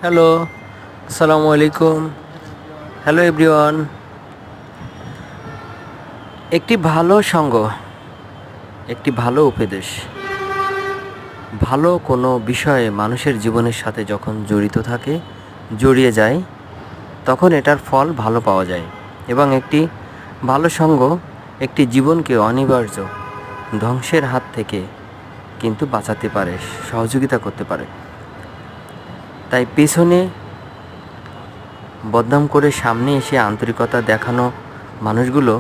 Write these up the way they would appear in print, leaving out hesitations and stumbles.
Hello, আসসালামু আলাইকুম। Hello everyone. একটি ভালো সঙ্গ, একটি ভালো উপদেশ, ভালো কোনো বিষয়ে মানুষের জীবনের সাথে যখন জড়িত থাকে, জড়িয়ে যায়, তখন এটার ফল ভালো পাওয়া যায়। এবং একটি ভালো সঙ্গ একটি জীবনকে অনিবার্য ধ্বংসের হাত থেকে কিন্তু বাঁচাতে পারে, সহযোগিতা করতে পারে। তাই পেছনে বদনাম করে সামনে এসে আন্তরিকতা দেখানো মানুষগুলো,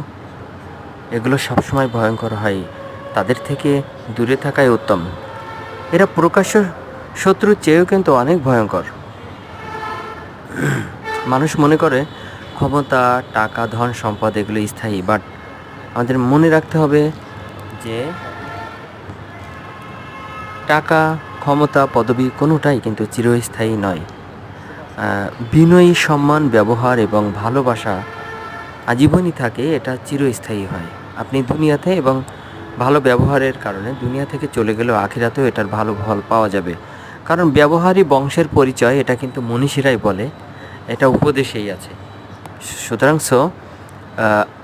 এগুলো সবসময় ভয়ঙ্কর হয়। তাদের থেকে দূরে থাকাই উত্তম। এরা প্রকাশ্য শত্রুর চেয়েও কিন্তু অনেক ভয়ঙ্কর। মানুষ মনে করে ক্ষমতা, টাকা, ধন, সম্পদ এগুলো স্থায়ী, বাট আমাদের মনে রাখতে হবে যে টাকা, ক্ষমতা, পদবি কোনোটাই কিন্তু চিরস্থায়ী নয়। বিনয়ী, সম্মান, ব্যবহার এবং ভালোবাসা আজীবনই থাকে, এটা চিরস্থায়ী হয়। আপনি দুনিয়াতে এবং ভালো ব্যবহারের কারণে দুনিয়া থেকে চলে গেলেও আখিরাতেও এটার ভালো ফল পাওয়া যাবে। কারণ ব্যবহারই বংশের পরিচয়, এটা কিন্তু মনীষীরাই বলে, এটা উপদেশেই আছে। সুতরাং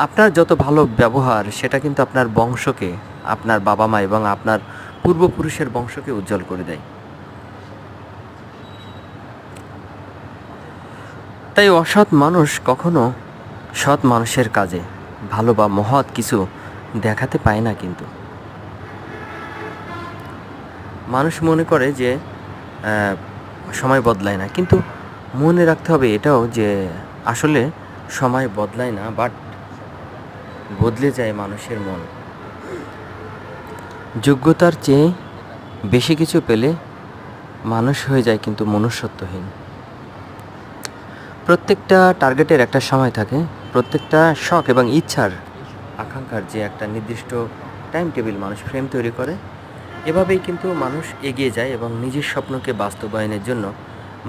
আপনার যত ভালো ব্যবহার সেটা কিন্তু আপনার বংশকে, আপনার বাবা মা এবং আপনার পূর্বপুরুষের বংশকে উজ্জ্বল করে দেয়। তাই অসৎ মানুষ কখনো সৎ মানুষের কাজে ভালো বা মহৎ কিছু দেখাতে পায় না। কিন্তু মানুষ মনে করে যে সময় বদলায় না, কিন্তু মনে রাখতে হবে এটাও যে আসলে সময় বদলায় না, বাট বদলে যায় মানুষের মন। যোগ্যতার চেয়ে বেশি কিছু পেলে মানুষ হয়ে যায় কিন্তু মনুষ্যত্বহীন। প্রত্যেকটা টার্গেটের একটা সময় থাকে, প্রত্যেকটা শখ এবং ইচ্ছার, আকাঙ্ক্ষার যে একটা নির্দিষ্ট টাইম টেবিল মানুষ ফ্রেম তৈরি করে, এভাবেই কিন্তু মানুষ এগিয়ে যায় এবং নিজের স্বপ্নকে বাস্তবায়নের জন্য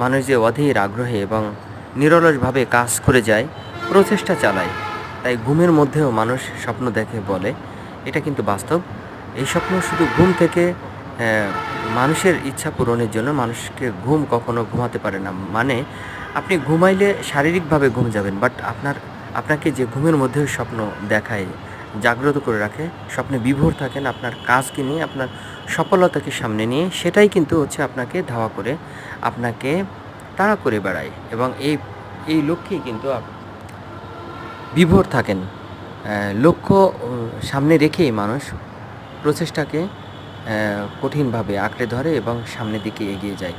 মানুষ যে অধীর আগ্রহে এবং নিরলসভাবে কাজ করে যায়, প্রচেষ্টা চালায়। তাই ঘুমের মধ্যেও মানুষ স্বপ্ন দেখে বলে, এটা কিন্তু বাস্তব। এই স্বপ্ন শুধু ঘুম থেকে মানুষের ইচ্ছা পূরণের জন্য মানুষকে ঘুম কখনো ঘুমাতে পারে না। মানে আপনি ঘুমাইলে শারীরিকভাবে ঘুম যাবেন, বাট আপনাকে যে ঘুমের মধ্যেও স্বপ্ন দেখায়, জাগ্রত করে রাখে, স্বপ্নে বিভোর থাকেন আপনার কাজকে নিয়ে, আপনার সফলতাকে সামনে নিয়ে, সেটাই কিন্তু হচ্ছে আপনাকে ধাওয়া করে, আপনাকে তাড়া করে বেড়ায় এবং এই লক্ষ্যেই কিন্তু বিভোর থাকেন। লক্ষ্য সামনে রেখেই মানুষ প্রচেষ্টাকে কঠিনভাবে আঁকড়ে ধরে এবং সামনের দিকে এগিয়ে যায়।